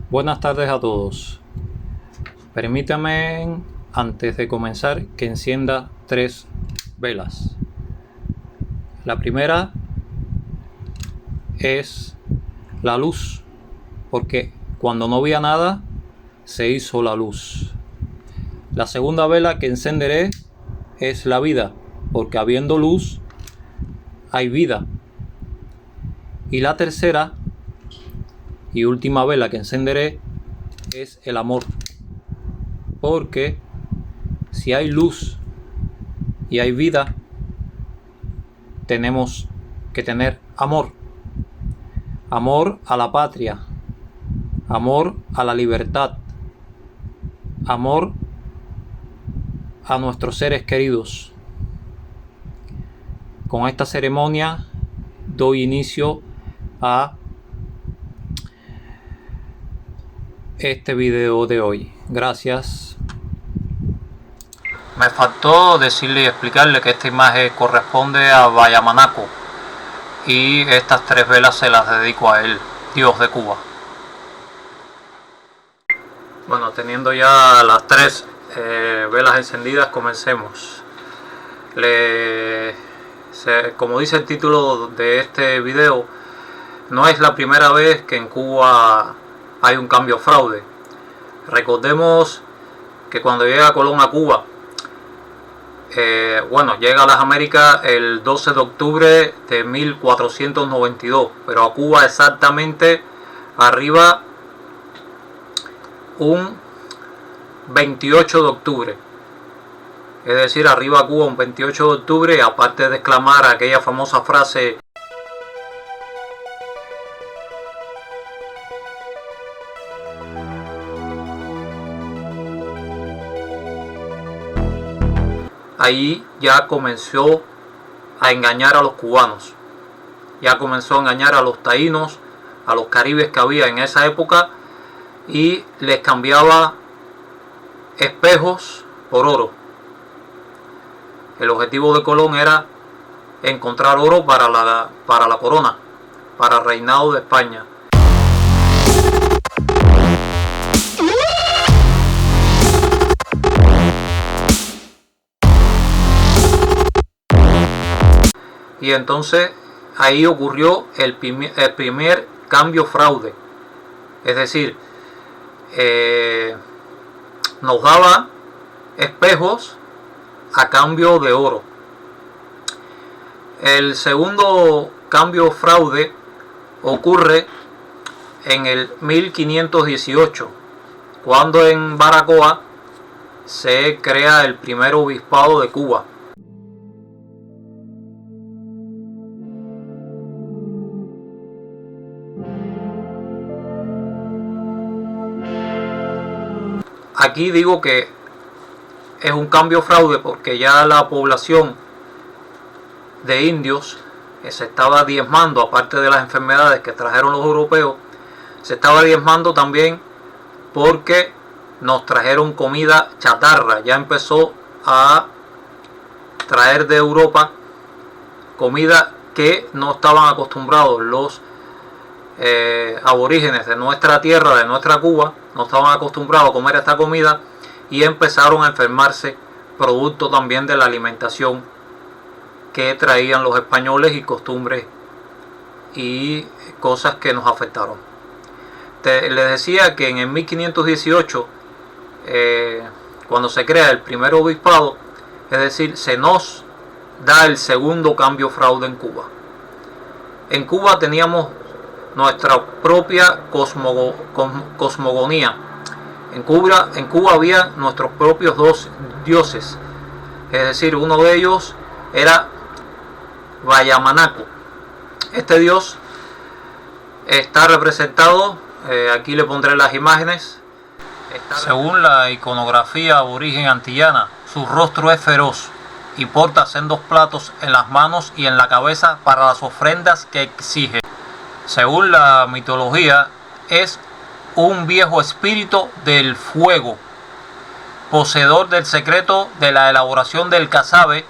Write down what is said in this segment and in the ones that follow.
Buenas tardes a todos. Permítame, antes de comenzar, que encienda 3 velas. La primera es la luz, porque cuando no había nada, se hizo la luz. La segunda vela que encenderé es la vida, porque habiendo luz, hay vida. Y la tercera y última vela que encenderé es el amor, porque si hay luz y hay vida, tenemos que tener amor. Amor a la patria, amor a la libertad, amor a nuestros seres queridos. Con esta ceremonia doy inicio a este video de hoy. Gracias. Me faltó decirle y explicarle que esta imagen corresponde a Wayamanaco y estas 3 velas se las dedico a él, Dios de Cuba. Bueno, teniendo ya las 3 velas encendidas, comencemos. Como dice el título de este video, no es la primera vez que en Cuba hay un cambio fraude. Recordemos que cuando llega Colón a Cuba, llega a las Américas el 12 de octubre de 1492, pero a Cuba exactamente arriba un 28 de octubre. Es decir, arriba a Cuba un 28 de octubre, aparte de exclamar aquella famosa frase: ahí ya comenzó a engañar a los cubanos, ya comenzó a engañar a los taínos, a los caribes que había en esa época, y les cambiaba espejos por oro. El objetivo de Colón era encontrar oro para la corona, para el reinado de España. Y entonces ahí ocurrió el primer cambio fraude. Es decir, nos daba espejos a cambio de oro. El segundo cambio fraude ocurre en el 1518, cuando en Baracoa se crea el primer obispado de Cuba. Aquí digo que es un cambio fraude porque ya la población de indios se estaba diezmando, aparte de las enfermedades que trajeron los europeos, se estaba diezmando también porque nos trajeron comida chatarra. Ya empezó a traer de Europa comida que no estaban acostumbrados los aborígenes de nuestra tierra, de nuestra Cuba, no estaban acostumbrados a comer esta comida y empezaron a enfermarse, producto también de la alimentación que traían los españoles y costumbres y cosas que nos afectaron. Les decía que en el 1518, cuando se crea el primer obispado, es decir, se nos da el segundo cambio fraude en Cuba. En Cuba teníamos nuestra propia cosmogonía. En Cuba había nuestros propios 2 dioses, es decir, uno de ellos era Wayamanaco. Este dios está representado, aquí le pondré las imágenes. Según la iconografía aborigen antillana, su rostro es feroz y porta sendos platos en las manos y en la cabeza para las ofrendas que exige. Según la mitología, es un viejo espíritu del fuego, poseedor del secreto de la elaboración del casabe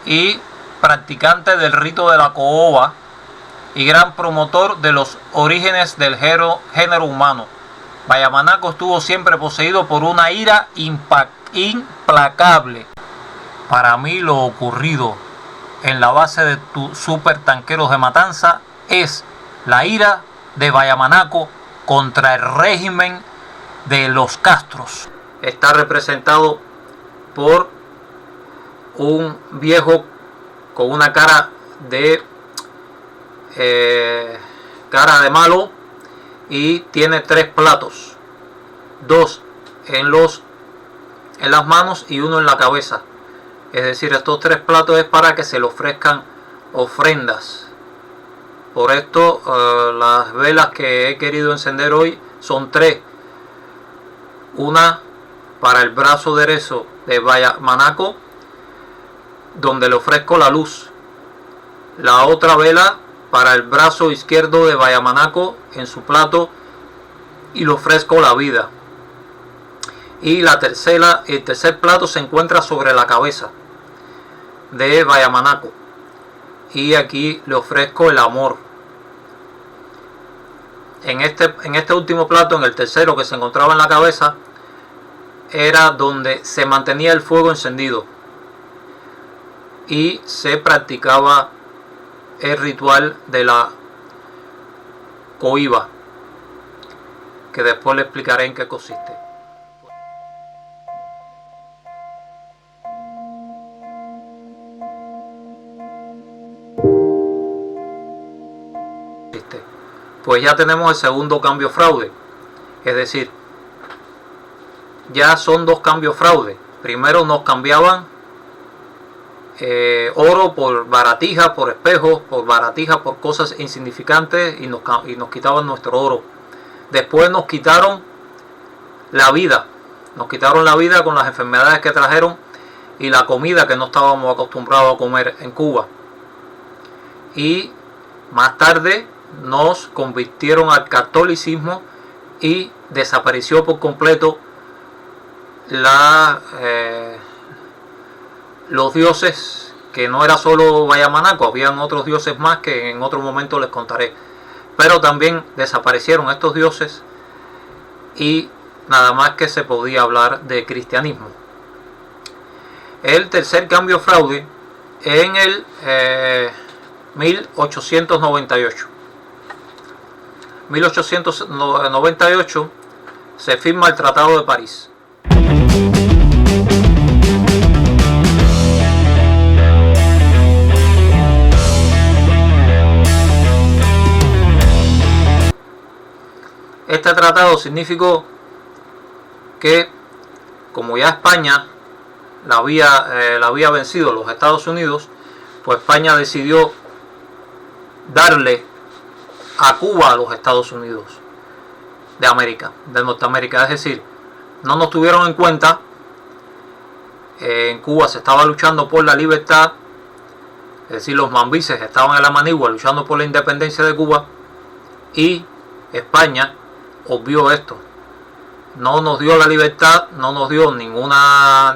y practicante del rito de la caoba, y gran promotor de los orígenes del género humano. Bayamanaco estuvo siempre poseído por una ira implacable. Para mí lo ocurrido en la base de supertanqueros de Matanza es la ira de Bayamanaco contra el régimen de los Castros. Está representado por un viejo con una cara de malo, y tiene 3 platos, 2 en las manos y 1 en la cabeza. Es decir, estos 3 platos es para que se le ofrezcan ofrendas. Por esto las velas que he querido encender hoy son 3. Una para el brazo derecho de Bayamanaco, donde le ofrezco la luz. La otra vela para el brazo izquierdo de Bayamanaco en su plato, y le ofrezco la vida. Y el tercer plato se encuentra sobre la cabeza de Bayamanaco, y aquí le ofrezco el amor. En este último plato, en el tercero que se encontraba en la cabeza, era donde se mantenía el fuego encendido y se practicaba el ritual de la coiba, que después le explicaré en qué consiste. Pues ya tenemos el segundo cambio fraude, es decir, ya son 2 cambios fraude. Primero nos cambiaban oro por baratijas, por espejos, por baratijas, por cosas insignificantes, y nos quitaban nuestro oro. Después nos quitaron la vida, con las enfermedades que trajeron y la comida que no estábamos acostumbrados a comer en Cuba. Y más tarde nos convirtieron al catolicismo y desapareció por completo los dioses, que no era solo Bayamanaco, habían otros dioses más que en otro momento les contaré, pero también desaparecieron estos dioses y nada más que se podía hablar de cristianismo. El tercer cambio fraude en el 1898. 1898 se firma el Tratado de París. Este tratado significó que, como ya España la había vencido los Estados Unidos, pues España decidió darle a Cuba a los Estados Unidos de América, de Norteamérica. Es decir, no nos tuvieron en cuenta. En Cuba se estaba luchando por la libertad, es decir, los mambises estaban en la Manigua luchando por la independencia de Cuba, y España obvió esto. No nos dio la libertad, no nos dio ninguna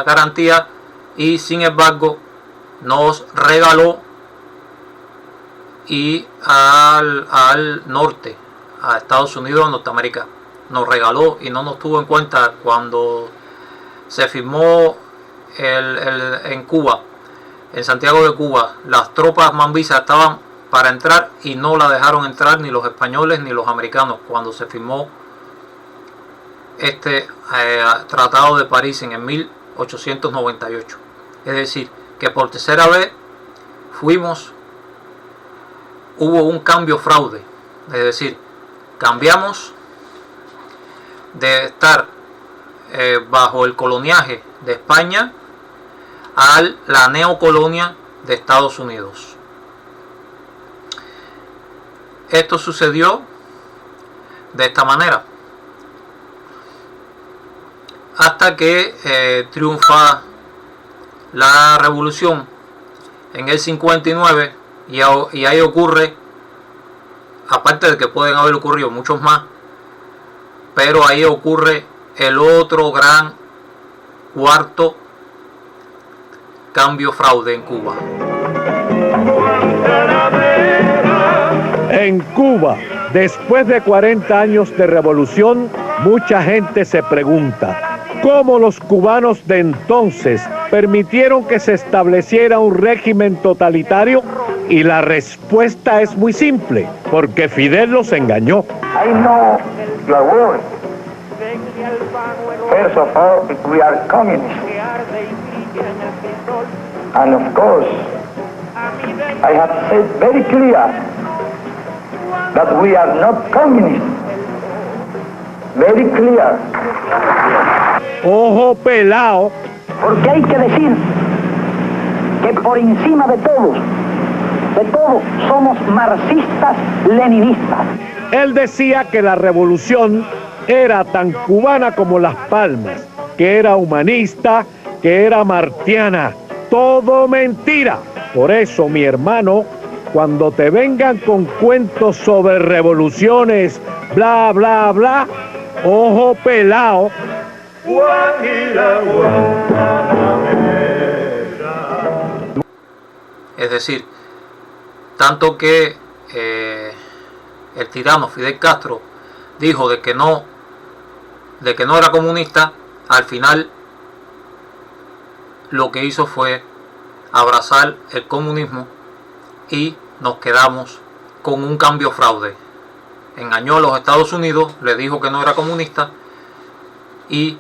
garantía, y sin embargo nos regaló, y al norte, a Estados Unidos, a Norteamérica, nos regaló y no nos tuvo en cuenta. Cuando se firmó en Cuba, en Santiago de Cuba, las tropas mambisas estaban para entrar y no la dejaron entrar ni los españoles ni los americanos cuando se firmó este Tratado de París en el 1898. Es decir, que por tercera vez hubo un cambio fraude. Es decir, cambiamos de estar bajo el coloniaje de España a la neocolonia de Estados Unidos. Esto sucedió de esta manera hasta que triunfa la revolución en el 59, y ahí ocurre, aparte de que pueden haber ocurrido muchos más, pero ahí ocurre el otro gran cuarto cambio fraude en Cuba. En Cuba Después de 40 años de revolución, mucha gente se pregunta, ¿cómo los cubanos de entonces permitieron que se estableciera un régimen totalitario? Y la respuesta es muy simple, porque Fidel los engañó. I know your word. First of all, we are communists. And of course, I have said very clear that we are not communists. Very clear. Ojo pelao. Porque hay que decir que por encima de todo, somos marxistas-leninistas. Él decía que la revolución era tan cubana como Las Palmas, que era humanista, que era martiana. Todo mentira. Por eso, mi hermano, cuando te vengan con cuentos sobre revoluciones, bla, bla, bla, ojo pelao. Es decir, tanto que el tirano Fidel Castro dijo de que no era comunista, al final lo que hizo fue abrazar el comunismo y nos quedamos con un cambio fraude. Engañó a los Estados Unidos, le dijo que no era comunista y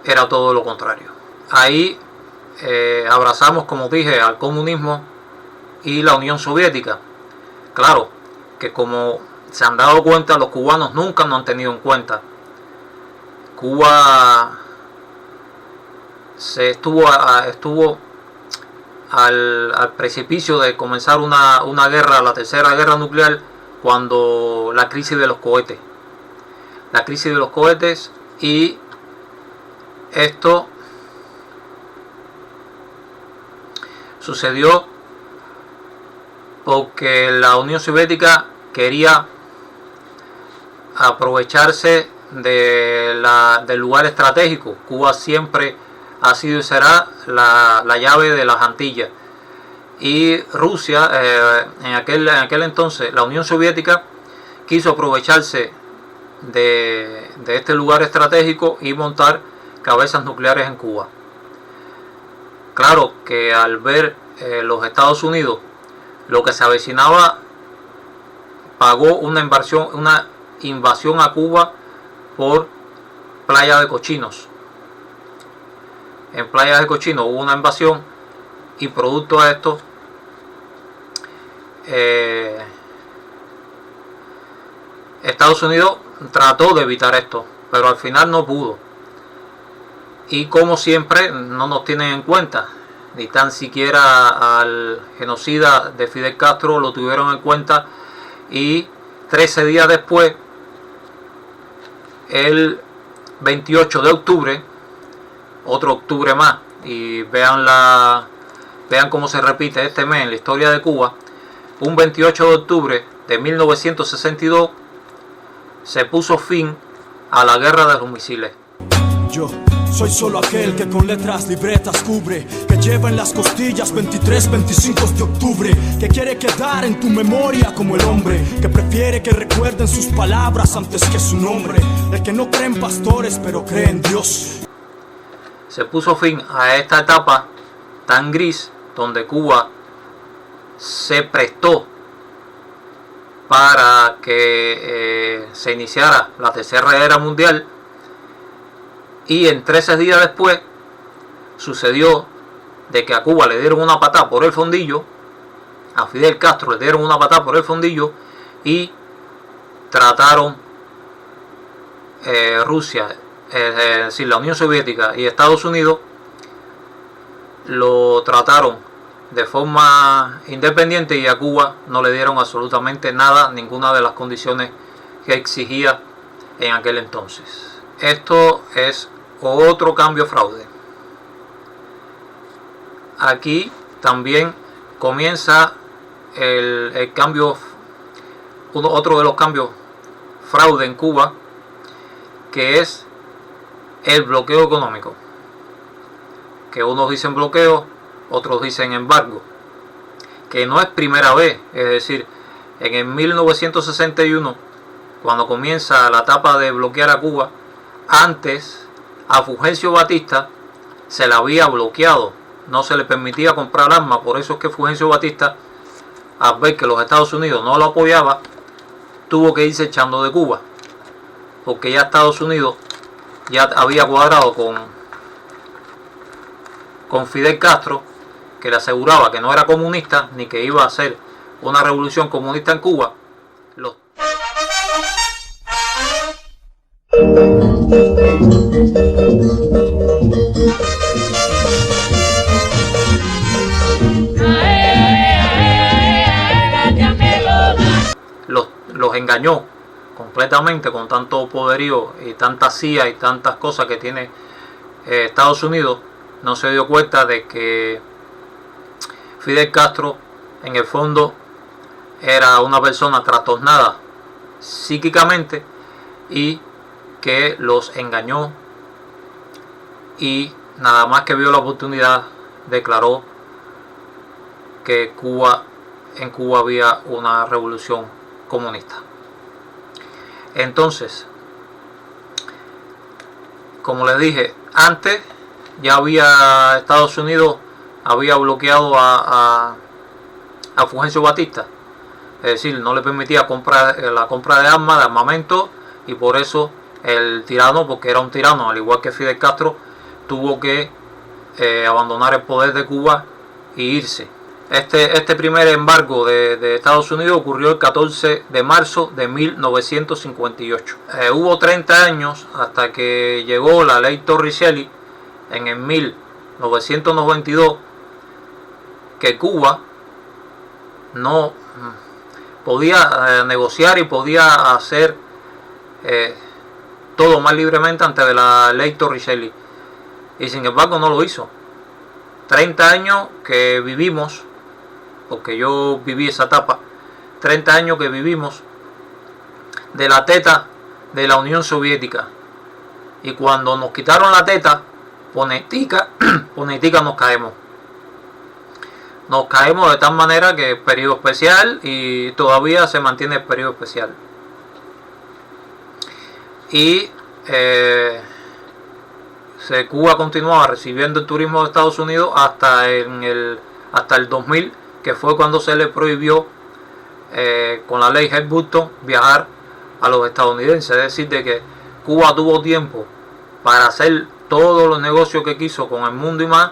era todo lo contrario. Ahí abrazamos, como dije, al comunismo y la Unión Soviética. Claro que, como se han dado cuenta, los cubanos nunca nos han tenido en cuenta. Cuba estuvo al precipicio de comenzar una guerra, la tercera guerra nuclear, cuando la crisis de los cohetes. La crisis de los cohetes, y esto sucedió porque la Unión Soviética quería aprovecharse del lugar estratégico. Cuba siempre ha sido y será la llave de las Antillas. Y Rusia, en aquel entonces, la Unión Soviética quiso aprovecharse de este lugar estratégico y montar cabezas nucleares en Cuba. Claro que al ver los Estados Unidos lo que se avecinaba, pagó una invasión a Cuba por Playa de Cochinos. En Playa de Cochinos hubo una invasión, y producto de esto Estados Unidos trató de evitar esto, pero al final no pudo. Y como siempre, no nos tienen en cuenta, ni tan siquiera al genocida de Fidel Castro lo tuvieron en cuenta. Y 13 días después, el 28 de octubre, otro octubre más, y vean cómo se repite este mes en la historia de Cuba, un 28 de octubre de 1962 se puso fin a la guerra de los misiles. Yo soy solo aquel que con letras libretas cubre, que lleva en las costillas 23, 25 de octubre, que quiere quedar en tu memoria como el hombre que prefiere que recuerden sus palabras antes que su nombre, el que no cree en pastores pero cree en Dios. Se puso fin a esta etapa tan gris, donde Cuba se prestó para que se iniciara la tercera guerra mundial. Y en 13 días después sucedió de que a Cuba le dieron una patada por el fondillo, a Fidel Castro le dieron una patada por el fondillo, y trataron Rusia, es decir, la Unión Soviética y Estados Unidos, lo trataron de forma independiente, y a Cuba no le dieron absolutamente nada, ninguna de las condiciones que exigía en aquel entonces. Esto es otro cambio fraude. Aquí también comienza el cambio, otro de los cambios fraude en Cuba, que es el bloqueo económico. Que unos dicen bloqueo, otros dicen embargo. Que no es primera vez, es decir, en el 1961, cuando comienza la etapa de bloquear a Cuba, antes a Fulgencio Batista se le había bloqueado, no se le permitía comprar armas. Por eso es que Fulgencio Batista, al ver que los Estados Unidos no lo apoyaba, tuvo que irse echando de Cuba, porque ya Estados Unidos ya había cuadrado con Fidel Castro, que le aseguraba que no era comunista ni que iba a hacer una revolución comunista en Cuba. Los engañó completamente con tanto poderío y tanta CIA y tantas cosas que tiene Estados Unidos. No se dio cuenta de que Fidel Castro en el fondo era una persona trastornada psíquicamente y que los engañó, y nada más que vio la oportunidad declaró que en Cuba había una revolución comunista. Entonces, como les dije, antes ya Estados Unidos había bloqueado a Fulgencio Batista, es decir, no le permitía la compra de armas, de armamento, y por eso el tirano, porque era un tirano, al igual que Fidel Castro, tuvo que abandonar el poder de Cuba e irse. Este primer embargo de Estados Unidos ocurrió el 14 de marzo de 1958. Hubo 30 años hasta que llegó la ley Torricelli en el 1992, que Cuba no podía negociar y podía hacer todo más libremente antes de la ley Torricelli, y sin embargo no lo hizo. 30 años que vivimos, porque yo viví esa etapa, 30 años que vivimos de la teta de la Unión Soviética, y cuando nos quitaron la teta, ponetica nos caemos de tal manera que periodo especial, y todavía se mantiene el periodo especial. Y Cuba continuaba recibiendo el turismo de Estados Unidos hasta el 2000, que fue cuando se le prohibió con la ley Helms-Burton viajar a los estadounidenses. Es decir, de que Cuba tuvo tiempo para hacer todos los negocios que quiso con el mundo y más,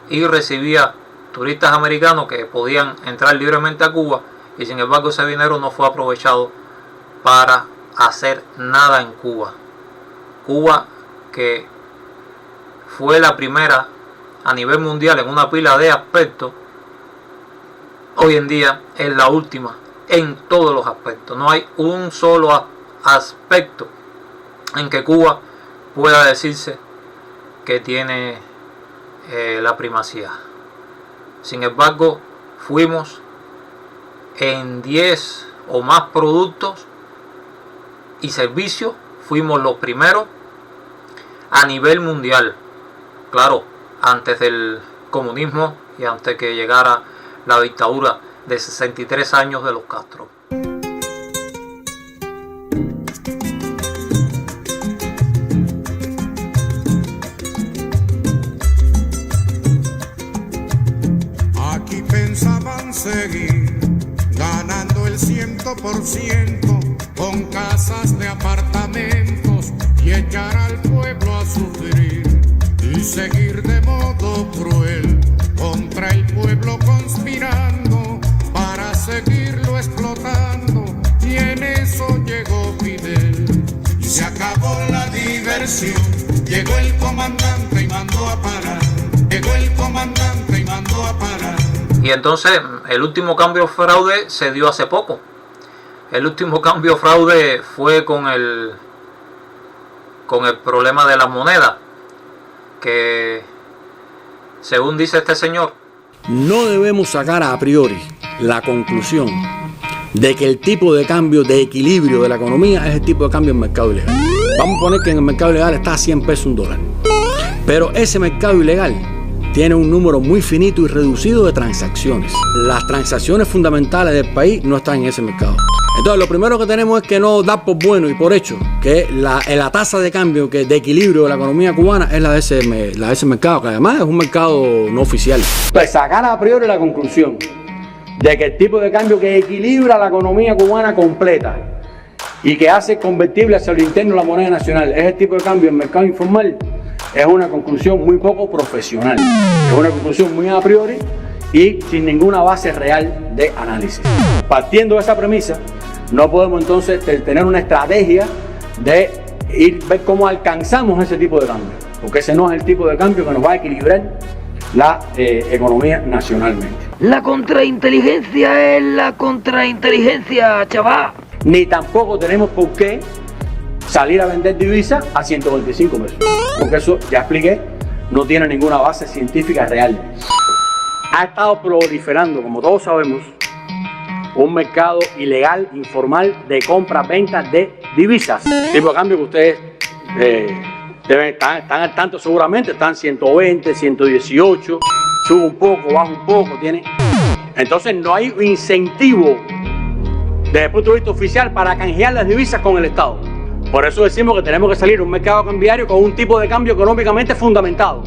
y recibía turistas americanos que podían entrar libremente a Cuba, y sin embargo ese dinero no fue aprovechado para hacer nada en Cuba. Cuba, que fue la primera a nivel mundial en una pila de aspectos, hoy en día es la última en todos los aspectos. No hay un solo aspecto en que Cuba pueda decirse que tiene la primacía. Sin embargo, fuimos en 10 o más productos y servicios, fuimos los primeros a nivel mundial. Claro, antes del comunismo y antes que llegara la dictadura de 63 años de los Castro. Aquí pensaban seguir ganando el 100% con casas de apartamentos y echar al pueblo a sufrir y seguir de modo cruel contra el pueblo conspirando para seguirlo explotando, y en eso llegó Fidel y se acabó la diversión. Llegó el comandante y mandó a parar, llegó el comandante y mandó a parar. Y entonces el último cambio fraude se dio hace poco. El último cambio fraude fue con el problema de la moneda, que según dice este señor, no debemos sacar a priori la conclusión de que el tipo de cambio de equilibrio de la economía es el tipo de cambio en el mercado ilegal. Vamos a poner que en el mercado ilegal está a 100 pesos un dólar, pero ese mercado ilegal tiene un número muy finito y reducido de transacciones. Las transacciones fundamentales del país no están en ese mercado. Entonces, lo primero que tenemos es que no dar por bueno y por hecho que la tasa de cambio de equilibrio de la economía cubana es la de ese mercado, que además es un mercado no oficial. Pues sacar a priori la conclusión de que el tipo de cambio que equilibra la economía cubana completa y que hace convertible hacia lo interno la moneda nacional es el tipo de cambio en mercado informal, es una conclusión muy poco profesional, es una conclusión muy a priori y sin ninguna base real de análisis. Partiendo de esa premisa, no podemos entonces tener una estrategia de ver cómo alcanzamos ese tipo de cambio, porque ese no es el tipo de cambio que nos va a equilibrar la economía nacionalmente. La contrainteligencia es la contrainteligencia, chaval. Ni tampoco tenemos por qué salir a vender divisas a 125 pesos, porque eso, ya expliqué, no tiene ninguna base científica real. Ha estado proliferando, como todos sabemos, un mercado ilegal, informal, de compra-venta de divisas. Tipo de cambio que ustedes deben estar al tanto seguramente, están 120, 118, sube un poco, baja un poco, tiene. Entonces no hay incentivo desde el punto de vista oficial para canjear las divisas con el Estado. Por eso decimos que tenemos que salir a un mercado cambiario con un tipo de cambio económicamente fundamentado.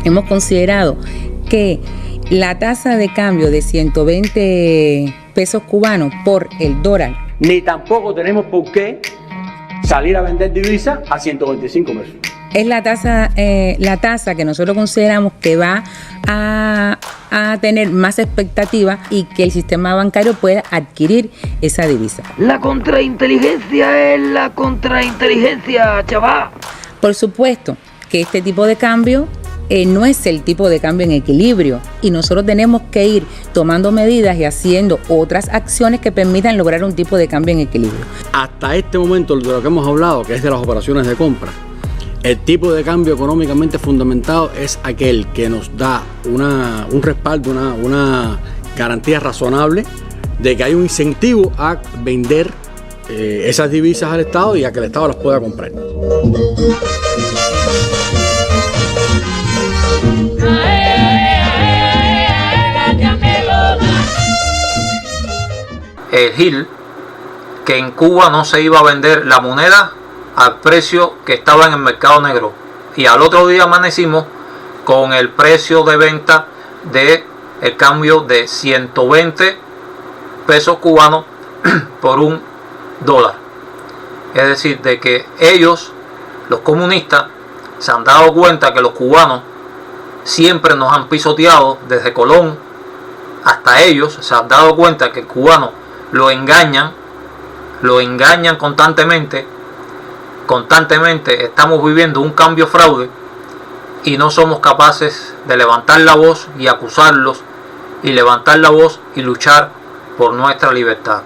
Hemos considerado que la tasa de cambio de 120 pesos cubanos por el dólar. Ni tampoco tenemos por qué salir a vender divisas a 125 pesos. Es la tasa que nosotros consideramos que va a tener más expectativa y que el sistema bancario pueda adquirir esa divisa. La contrainteligencia es la contrainteligencia, chaval. Por supuesto que este tipo de cambio no es el tipo de cambio en equilibrio y nosotros tenemos que ir tomando medidas y haciendo otras acciones que permitan lograr un tipo de cambio en equilibrio. Hasta este momento de lo que hemos hablado, que es de las operaciones de compra, el tipo de cambio económicamente fundamentado es aquel que nos da un respaldo, una garantía razonable de que hay un incentivo a vender esas divisas al Estado y a que el Estado las pueda comprar. El GIL, que en Cuba no se iba a vender la moneda al precio que estaba en el mercado negro, y al otro día amanecimos con el precio de venta de el cambio de 120 pesos cubanos por $1. Es decir, de que ellos, los comunistas, se han dado cuenta que los cubanos siempre nos han pisoteado, desde Colón hasta ellos, se han dado cuenta que el cubano lo engañan constantemente estamos viviendo un cambio fraude y no somos capaces de levantar la voz y acusarlos y levantar la voz y luchar por nuestra libertad.